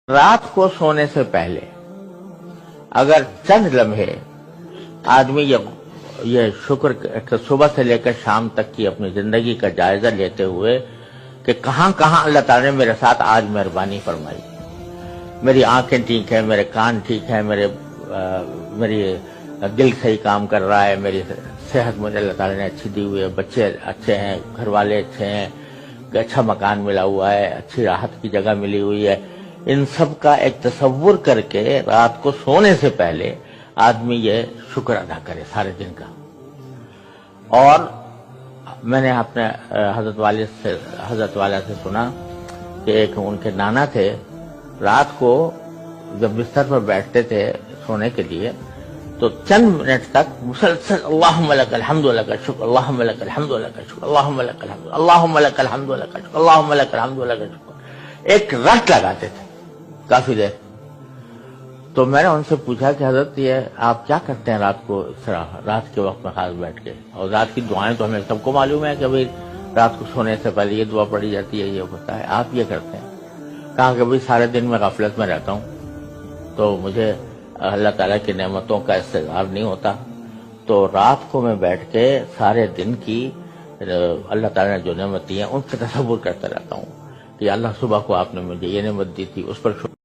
رات کو سونے سے پہلے اگر چند لمحے آدمی یہ شکر صبح سے لے کر شام تک کی اپنی زندگی کا جائزہ لیتے ہوئے کہ کہاں کہاں اللہ تعالیٰ نے میرے ساتھ آج مہربانی فرمائی، میری آنکھیں ٹھیک ہیں، میرے کان ٹھیک ہیں، میری دل صحیح کام کر رہا ہے، میری صحت مجھے اللہ تعالیٰ نے اچھی دی ہوئی ہے، بچے اچھے ہیں، گھر والے اچھے ہیں، اچھا مکان ملا ہوا ہے، اچھی راحت کی جگہ ملی ہوئی ہے، ان سب کا ایک تصور کر کے رات کو سونے سے پہلے آدمی یہ شکر ادا کرے سارے دن کا۔ اور میں نے اپنے حضرت والد سے سنا کہ ایک ان کے نانا تھے، رات کو جب بستر پر بیٹھتے تھے سونے کے لیے تو چند منٹ تک مسلسل اللہم لک الحمد لک الشکر، اللہم لک الحمد لک الشکر، اللہم لک الحمد، اللہم لک الحمد لک الشکر، اللہم لک الحمد لک الشکر، ایک رٹ لگاتے تھے کافی دیر۔ تو میں نے ان سے پوچھا کہ حضرت یہ آپ کیا کرتے ہیں رات کو اس طرح رات کے وقت میں خاص بیٹھ کے؟ اور رات کی دعائیں تو ہمیں سب کو معلوم ہے کہ بھائی رات کو سونے سے پہلے یہ دعا پڑھی جاتی ہے، یہ ہوتا ہے، آپ یہ کرتے ہیں؟ کہا کہ بھائی سارے دن میں غفلت میں رہتا ہوں تو مجھے اللہ تعالیٰ کی نعمتوں کا استحضار نہیں ہوتا، تو رات کو میں بیٹھ کے سارے دن کی اللہ تعالیٰ نے جو نعمت دی ہیں ان کا تصور کرتا رہتا ہوں کہ اللہ صبح کو آپ نے مجھے یہ نعمت دی تھی، اس پر